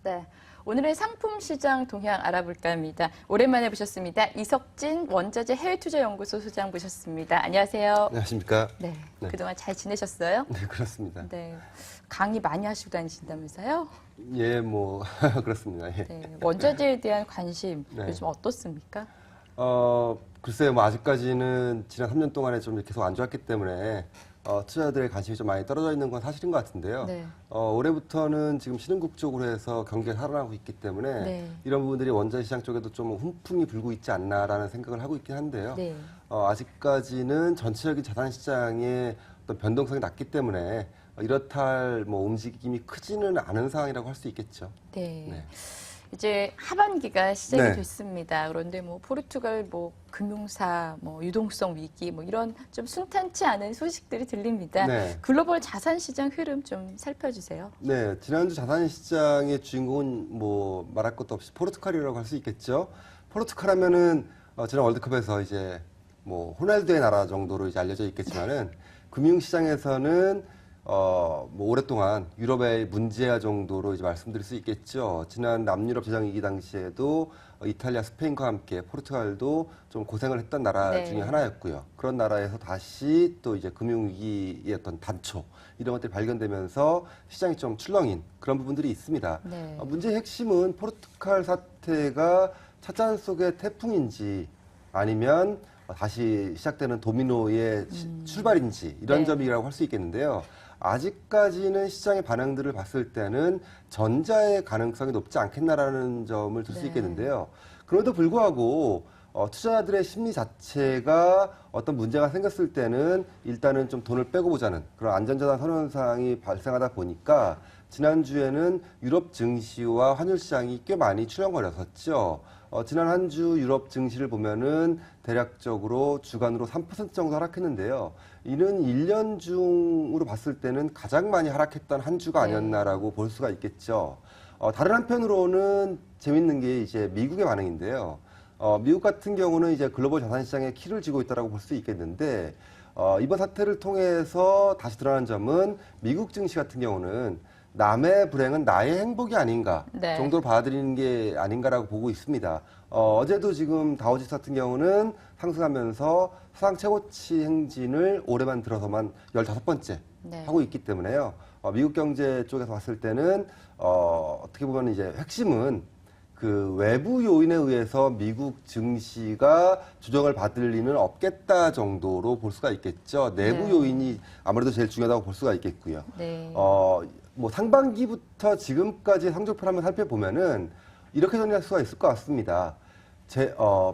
네, 오늘의 상품 시장 동향 알아볼까 합니다. 오랜만에 모셨습니다. 이석진 원자재 해외투자연구소 소장 모셨습니다. 안녕하세요. 안녕하십니까. 네, 네. 그동안 잘 지내셨어요? 네, 그렇습니다. 네, 강의 많이 하시고 다니신다면서요? 예, 뭐 그렇습니다. 예. 네, 원자재에 대한 관심 네. 요즘 어떻습니까? 글쎄요, 뭐 아직까지는 지난 3년 동안에 좀 계속 안 좋았기 때문에 투자자들의 관심이 좀 많이 떨어져 있는 건 사실인 것 같은데요. 네. 올해부터는 지금 신흥국 쪽으로 해서 경기가 살아나고 있기 때문에 네. 이런 부분들이 원자재 시장 쪽에도 좀 훈풍이 불고 있지 않나라는 생각을 하고 있긴 한데요. 네. 아직까지는 전체적인 자산 시장의 어떤 변동성이 낮기 때문에 이렇다 할 뭐 움직임이 크지는 않은 상황이라고 할 수 있겠죠. 네. 네. 이제 하반기가 시작이 네. 됐습니다. 그런데 뭐 포르투갈 뭐 금융사 뭐 유동성 위기 뭐 이런 좀 순탄치 않은 소식들이 들립니다. 네. 글로벌 자산 시장 흐름 좀 살펴주세요. 네, 지난주 자산시장의 주인공은 뭐 말할 것도 없이 포르투갈이라고 할 수 있겠죠. 포르투갈 하면은 지난 월드컵에서 이제 뭐 호날두의 나라 정도로 이제 알려져 있겠지만은 금융시장에서는 뭐 오랫동안 유럽의 문제야 정도로 이제 말씀드릴 수 있겠죠. 지난 남유럽 재정위기 당시에도 이탈리아, 스페인과 함께 포르투갈도 좀 고생을 했던 나라 네. 중에 하나였고요. 그런 나라에서 다시 또 이제 금융위기의 어떤 단초 이런 것들이 발견되면서 시장이 좀 출렁인 그런 부분들이 있습니다. 네. 문제의 핵심은 포르투갈 사태가 찻잔 속의 태풍인지 아니면 다시 시작되는 도미노의 출발인지 이런 네. 점이라고 할 수 있겠는데요. 아직까지는 시장의 반응들을 봤을 때는 전자의 가능성이 높지 않겠나라는 점을 들 수 네. 있겠는데요. 그럼에도 불구하고 투자자들의 심리 자체가 어떤 문제가 생겼을 때는 일단은 좀 돈을 빼고 보자는 그런 안전자산 선언상이 발생하다 보니까 지난주에는 유럽 증시와 환율 시장이 꽤 많이 출렁거렸었죠. 지난 한 주 유럽 증시를 보면은 대략적으로 주간으로 3% 정도 하락했는데요. 이는 1년 중으로 봤을 때는 가장 많이 하락했던 한 주가 아니었나라고 볼 수가 있겠죠. 다른 한편으로는 재밌는 게 이제 미국의 반응인데요. 미국 같은 경우는 이제 글로벌 자산 시장의 키를 쥐고 있다라고 볼 수 있겠는데, 이번 사태를 통해서 다시 드러난 점은 미국 증시 같은 경우는 남의 불행은 나의 행복이 아닌가 네. 정도로 받아들이는 게 아닌가라고 보고 있습니다. 어제도 지금 다우지수 같은 경우는 상승하면서 사상 최고치 행진을 올해만 들어서만 15번째 네. 하고 있기 때문에요. 미국 경제 쪽에서 봤을 때는 어떻게 보면 이제 핵심은 그 외부 요인에 의해서 미국 증시가 조정을 받을 리는 없겠다 정도로 볼 수가 있겠죠. 내부 네. 요인이 아무래도 제일 중요하다고 볼 수가 있겠고요. 네. 뭐 상반기부터 지금까지 성적표를 한번 살펴보면은 이렇게 정리할 수가 있을 것 같습니다.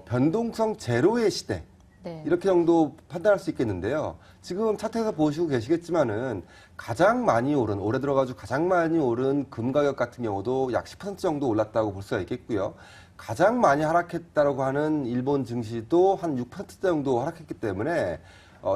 변동성 제로의 시대. 네. 이렇게 정도 판단할 수 있겠는데요. 지금 차트에서 보시고 계시겠지만은 가장 많이 오른, 올해 들어가지고 가장 많이 오른 금 가격 같은 경우도 약 10% 정도 올랐다고 볼 수가 있겠고요. 가장 많이 하락했다고 하는 일본 증시도 한 6% 정도 하락했기 때문에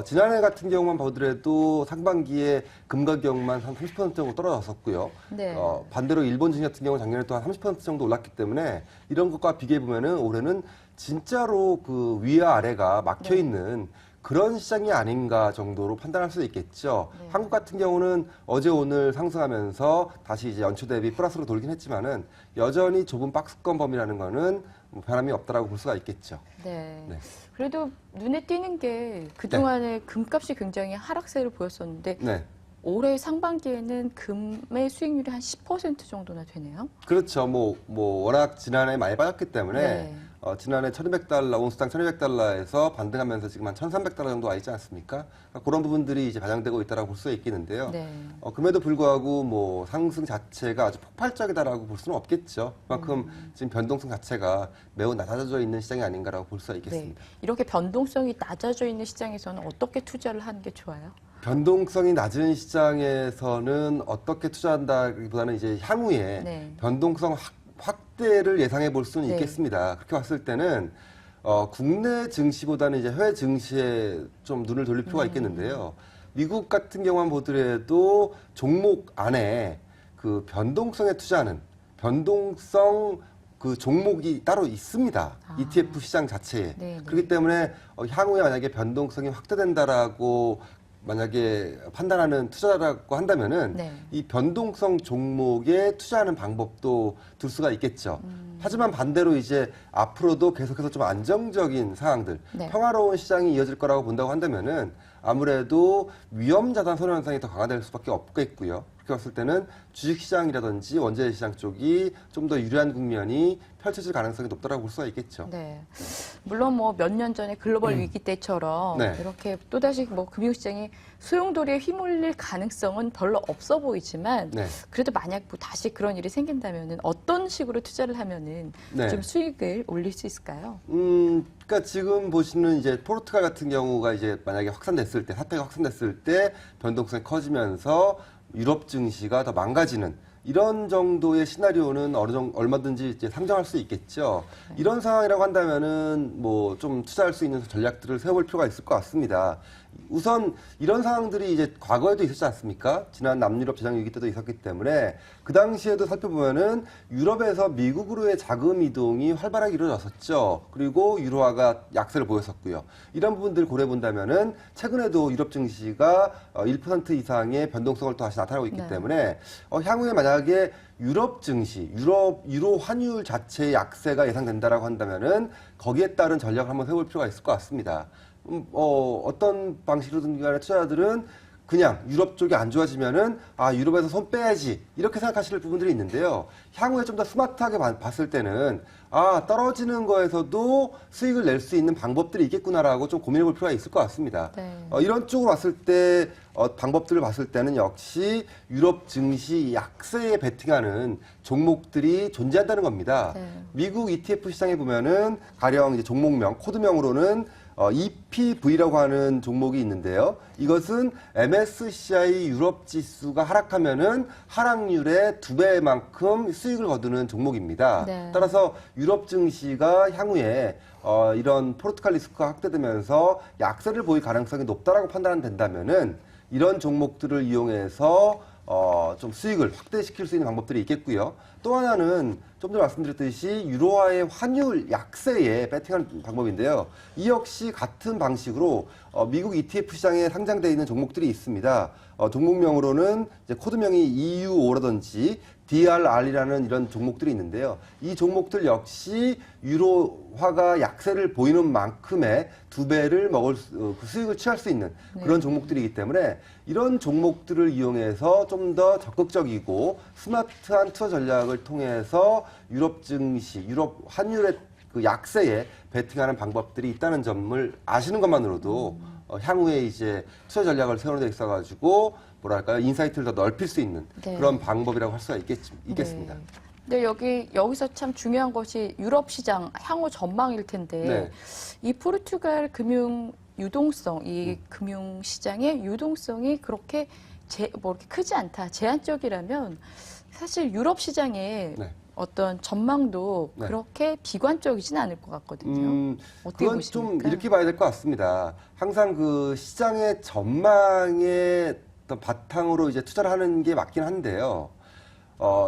지난해 같은 경우만 보더라도 상반기에 금 가격만 한 30% 정도 떨어졌었고요. 네. 반대로 일본 증시 같은 경우는 작년에 또 한 30% 정도 올랐기 때문에 이런 것과 비교해 보면은 올해는 진짜로 그 위와 아래가 막혀 있는 그런 시장이 아닌가 정도로 판단할 수 있겠죠. 네. 한국 같은 경우는 어제 오늘 상승하면서 다시 이제 연초 대비 플러스로 돌긴 했지만은 여전히 좁은 박스권 범위라는 거는 뭐 변함이 없다라고 볼 수가 있겠죠. 네. 네. 그래도 눈에 띄는 게 그동안에 금값이 굉장히 하락세를 보였었는데 네. 올해 상반기에는 금의 수익률이 한 10% 정도나 되네요. 그렇죠. 뭐 워낙 지난해 많이 빠졌기 때문에 네. 지난해 1,200달러, 온스당 1,200달러에서 반등하면서 지금 한 1,300달러 정도 와 있지 않습니까? 그러니까 그런 부분들이 이제 반영되고 있다라고 볼 수 있겠는데요. 네. 그럼에도 불구하고 뭐 상승 자체가 아주 폭발적이다라고 볼 수는 없겠죠. 그만큼 지금 변동성 자체가 매우 낮아져 있는 시장이 아닌가라고 볼 수가 네. 있겠습니다. 이렇게 변동성이 낮아져 있는 시장에서는 어떻게 투자를 하는 게 좋아요? 변동성이 낮은 시장에서는 어떻게 투자한다기보다는 이제 향후에 네. 변동성 확대를 예상해 볼 수는 네. 있겠습니다. 그렇게 봤을 때는 국내 증시보다는 이제 해외 증시에 좀 눈을 돌릴 필요가 있겠는데요. 미국 같은 경우만 보더라도 종목 안에 그 변동성에 투자하는 변동성 그 종목이 따로 있습니다. ETF 시장 자체에. 네, 네. 그렇기 때문에 향후에 만약에 변동성이 확대된다라고 만약에 판단하는 투자라고 한다면은 네. 이 변동성 종목에 투자하는 방법도 둘 수가 있겠죠. 하지만 반대로 이제 앞으로도 계속해서 좀 안정적인 상황들, 네. 평화로운 시장이 이어질 거라고 본다고 한다면은 아무래도 위험자산 선호 현상이 더 강화될 수밖에 없겠고요. 그렇게 봤을 때는 주식시장이라든지 원자재 시장 쪽이 좀 더 유리한 국면이 펼쳐질 가능성이 높다고 볼 수가 있겠죠. 네. 물론 뭐 몇 년 전에 글로벌 위기 때처럼 네. 이렇게 또다시 뭐 금융시장이 소용돌이에 휘몰릴 가능성은 별로 없어 보이지만 네. 그래도 만약 뭐 다시 그런 일이 생긴다면은 어떤 식으로 투자를 하면은 네. 좀 수익을 올릴 수 있을까요? 그러니까 지금 보시는 이제 포르투갈 같은 경우가 이제 만약에 확산됐을 때, 사태가 확산됐을 때 변동성이 커지면서 유럽 증시가 더 망가지는 이런 정도의 시나리오는 얼마든지 이제 상정할 수 있겠죠. 이런 상황이라고 한다면은 뭐 좀 투자할 수 있는 전략들을 세워볼 필요가 있을 것 같습니다. 우선 이런 상황들이 이제 과거에도 있었지 않습니까? 지난 남유럽 재정위기 때도 있었기 때문에 그 당시에도 살펴보면은 유럽에서 미국으로의 자금 이동이 활발하게 이루어졌었죠. 그리고 유로화가 약세를 보였었고요. 이런 부분들을 고려해 본다면은 최근에도 유럽 증시가 1% 이상의 변동성을 또 다시 나타나고 있기 네. 때문에 향후에 만약에 유럽 증시, 유로 환율 자체의 약세가 예상된다라고 한다면은 거기에 따른 전략을 한번 세워볼 필요가 있을 것 같습니다. 어떤 방식으로든 간에 투자자들은 그냥 유럽 쪽이 안 좋아지면은 유럽에서 손 빼야지 이렇게 생각하실 부분들이 있는데요. 향후에 좀 더 스마트하게 봤을 때는 떨어지는 거에서도 수익을 낼 수 있는 방법들이 있겠구나라고 좀 고민해 볼 필요가 있을 것 같습니다. 네. 이런 쪽으로 봤을 때 방법들을 봤을 때는 역시 유럽 증시 약세에 베팅하는 종목들이 존재한다는 겁니다. 네. 미국 ETF 시장에 보면은 가령 이제 종목명, 코드명으로는 EPV라고 하는 종목이 있는데요. 이것은 MSCI 유럽 지수가 하락하면은 하락률의 2배만큼 수익을 거두는 종목입니다. 네. 따라서 유럽 증시가 향후에 이런 포르투갈 리스크가 확대되면서 약세를 보일 가능성이 높다라고 판단된다면은 이런 종목들을 이용해서 좀 수익을 확대시킬 수 있는 방법들이 있겠고요. 또 하나는 좀 전에 말씀드렸듯이 유로화의 환율 약세에 베팅하는 방법인데요. 이 역시 같은 방식으로 미국 ETF 시장에 상장되어 있는 종목들이 있습니다. 종목명으로는 이제 코드명이 EU5라든지 DRR이라는 이런 종목들이 있는데요. 이 종목들 역시 유로화가 약세를 보이는 만큼의 2배를 그 수익을 취할 수 있는 그런 종목들이기 때문에 이런 종목들을 이용해서 좀 더 적극적이고 스마트한 투자 전략을 통해서 유럽 증시, 유럽 환율의 그 약세에 베팅하는 방법들이 있다는 점을 아시는 것만으로도 향후에 이제 투자 전략을 세우는 데 있어가지고 뭐랄까요 인사이트를 더 넓힐 수 있는 네. 그런 방법이라고 할 수가 있겠습니다. 네. 근데 여기서 참 중요한 것이 유럽 시장 향후 전망일 텐데 네. 이 포르투갈 금융 유동성, 이 금융 시장의 유동성이 그렇게 이렇게 크지 않다, 제한적이라면 사실 유럽 시장의 네. 어떤 전망도 네. 그렇게 비관적이진 않을 것 같거든요. 어떻게 그건 보십니까? 좀 이렇게 봐야 될 것 같습니다. 항상 그 시장의 전망의 어떤 바탕으로 이제 투자를 하는 게 맞긴 한데요.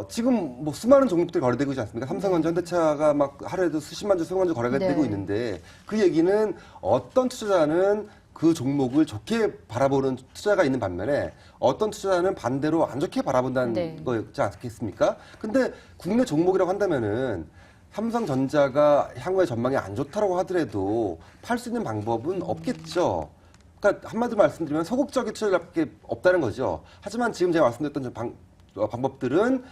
지금 뭐 수많은 종목들이 거래되고 있지 않습니까? 삼성전자, 현대차가 막 하루에도 수십만 주, 수백만 주 거래가 네. 되고 있는데 그 얘기는 어떤 투자자는 그 종목을 좋게 바라보는 투자가 있는 반면에 어떤 투자자는 반대로 안 좋게 바라본다는 네. 거지 않겠습니까? 근데 국내 종목이라고 한다면은 삼성전자가 향후의 전망이 안 좋다고 하더라도 팔 수 있는 방법은 없겠죠. 그러니까 한마디로 말씀드리면 소극적인 투자밖에 없다는 거죠. 하지만 지금 제가 말씀드렸던 방법들은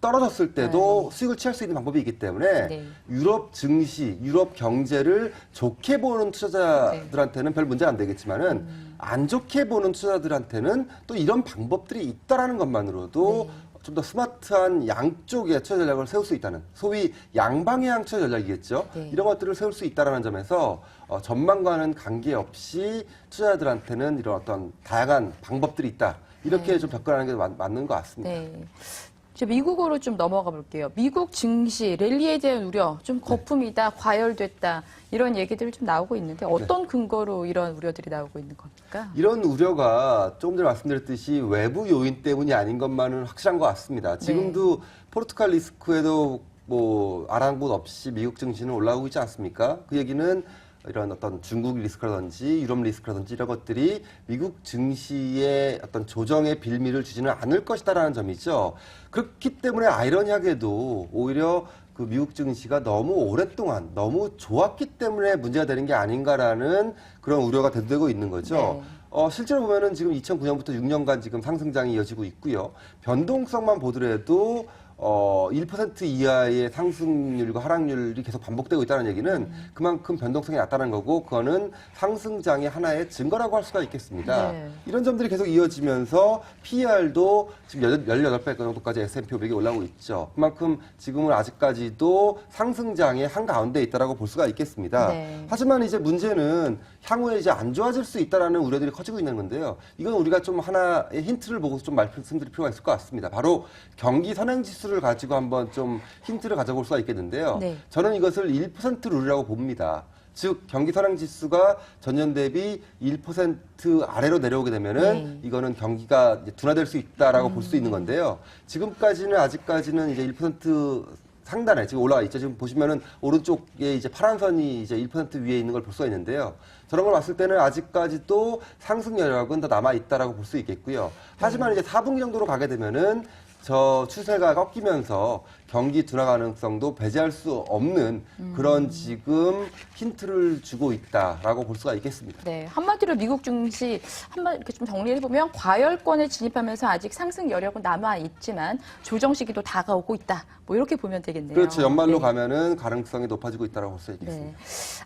떨어졌을 때도 수익을 취할 수 있는 방법이 있기 때문에 네. 유럽 증시, 유럽 경제를 좋게 보는 투자자들한테는 별 문제가 안 되겠지만은 안 좋게 보는 투자자들한테는 또 이런 방법들이 있다라는 것만으로도 좀 더 스마트한 양쪽의 투자 전략을 세울 수 있다는 소위 양방향 투자 전략이겠죠. 네. 이런 것들을 세울 수 있다라는 점에서 전망과는 관계없이 투자자들한테는 이런 어떤 다양한 방법들이 있다. 이렇게 좀 접근하는 게 맞는 것 같습니다. 네. 이제 미국으로 좀 넘어가 볼게요. 미국 증시 랠리에 대한 우려, 좀 거품이다, 과열됐다 이런 얘기들이 좀 나오고 있는데 어떤 근거로 이런 우려들이 나오고 있는 겁니까? 이런 우려가 조금 전에 말씀드렸듯이 외부 요인 때문이 아닌 것만은 확실한 것 같습니다. 지금도 포르투갈 리스크에도 뭐 아랑곳 없이 미국 증시는 올라오고 있지 않습니까? 그 얘기는 이런 어떤 중국 리스크라든지 유럽 리스크라든지 이런 것들이 미국 증시의 어떤 조정의 빌미를 주지는 않을 것이다라는 점이죠. 그렇기 때문에 아이러니하게도 오히려 그 미국 증시가 너무 오랫동안 너무 좋았기 때문에 문제가 되는 게 아닌가라는 그런 우려가 되고 있는 거죠. 실제로 보면은 지금 2009년부터 6년간 지금 상승장이 이어지고 있고요. 변동성만 보더라도 1% 이하의 상승률과 하락률이 계속 반복되고 있다는 얘기는 그만큼 변동성이 낮다는 거고, 그거는 상승장의 하나의 증거라고 할 수가 있겠습니다. 네. 이런 점들이 계속 이어지면서 PER도 지금 18배 정도까지 S&P 500이 올라오고 있죠. 그만큼 지금은 아직까지도 상승장의 한가운데 있다라고 볼 수가 있겠습니다. 네. 하지만 이제 문제는 향후에 이제 안 좋아질 수 있다라는 우려들이 커지고 있는 건데요. 이건 우리가 좀 하나의 힌트를 보고 좀 말씀드릴 필요가 있을 것 같습니다. 바로 경기 선행지수를 가지고 한번 좀 힌트를 가져볼 수가 있겠는데요. 네. 저는 이것을 1% 룰이라고 봅니다. 즉 경기 선행지수가 전년 대비 1% 아래로 내려오게 되면은 이거는 경기가 이제 둔화될 수 있다라고 볼 수 있는 건데요. 지금까지는 아직까지는 이제 1% 상단에 지금 올라와 있죠. 지금 보시면은 오른쪽에 이제 파란 선이 이제 1% 위에 있는 걸 볼 수가 있는데요. 저런 걸 봤을 때는 아직까지도 상승 여력은 더 남아 있다라고 볼 수 있겠고요. 하지만 이제 4분기 정도로 가게 되면은 저 추세가 꺾이면서 경기 둔화 가능성도 배제할 수 없는 그런 지금 힌트를 주고 있다라고 볼 수가 있겠습니다. 네, 한마디로 미국 증시 한마디 이렇게 좀 정리해 보면 과열권에 진입하면서 아직 상승 여력은 남아 있지만 조정 시기도 다가오고 있다. 뭐 이렇게 보면 되겠네요. 그렇죠. 연말로 네. 가면은 가능성이 높아지고 있다라고 볼 수 있겠습니다. 네.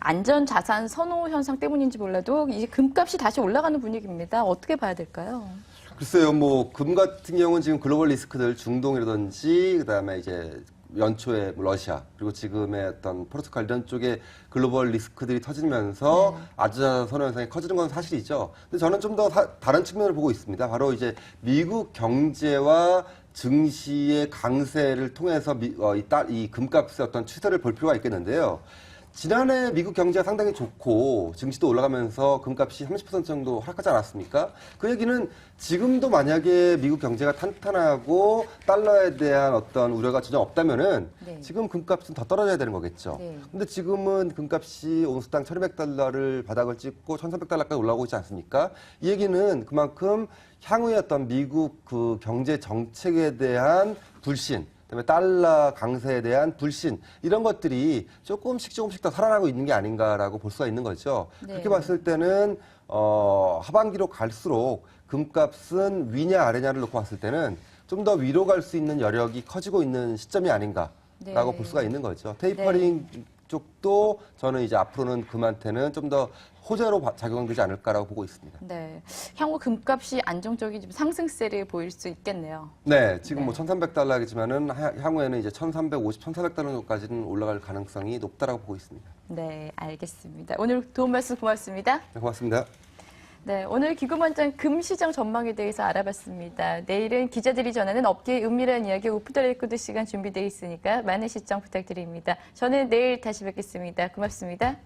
안전 자산 선호 현상 때문인지 몰라도 이제 금값이 다시 올라가는 분위기입니다. 어떻게 봐야 될까요? 글쎄요, 뭐 금 같은 경우는 지금 글로벌 리스크들 중동이라든지 그다음에 이제 연초에 뭐 러시아 그리고 지금의 어떤 포르투갈 이런 쪽에 글로벌 리스크들이 터지면서 아주자 선호 현상이 커지는 건 사실이죠. 근데 저는 좀 더 다른 측면을 보고 있습니다. 바로 이제 미국 경제와 증시의 강세를 통해서 이 금값의 어떤 추세를 볼 필요가 있겠는데요. 지난해 미국 경제가 상당히 좋고 증시도 올라가면서 금값이 30% 정도 하락하지 않았습니까? 그 얘기는 지금도 만약에 미국 경제가 탄탄하고 달러에 대한 어떤 우려가 전혀 없다면은 네. 지금 금값은 더 떨어져야 되는 거겠죠. 네. 근데 지금은 금값이 온스당 1,200달러를 바닥을 찍고 1,300달러까지 올라오고 있지 않습니까? 이 얘기는 그만큼 향후의 어떤 미국 그 경제 정책에 대한 불신, 그다음에 달러 강세에 대한 불신 이런 것들이 조금씩 더 살아나고 있는 게 아닌가라고 볼 수가 있는 거죠. 네. 그렇게 봤을 때는 하반기로 갈수록 금값은 위냐 아래냐를 놓고 봤을 때는 좀 더 위로 갈 수 있는 여력이 커지고 있는 시점이 아닌가라고 네. 볼 수가 있는 거죠. 테이퍼링 쪽도 저는 이제 앞으로는 금한테는 좀 더 호재로 작용되지 않을까라고 보고 있습니다. 네. 향후 금값이 안정적인 좀 상승세를 보일 수 있겠네요. 네, 지금 네. 뭐 1,300달러이지만은 향후에는 이제 1,350, 1,400달러 정도까지는 올라갈 가능성이 높다라고 보고 있습니다. 네, 알겠습니다. 오늘 도움 말씀 고맙습니다. 네, 고맙습니다. 네, 오늘 기금원장 금시장 전망에 대해서 알아봤습니다. 내일은 기자들이 전하는 업계의 은밀한 이야기 오프 더 레코드 시간 준비되어 있으니까 많은 시청 부탁드립니다. 저는 내일 다시 뵙겠습니다. 고맙습니다.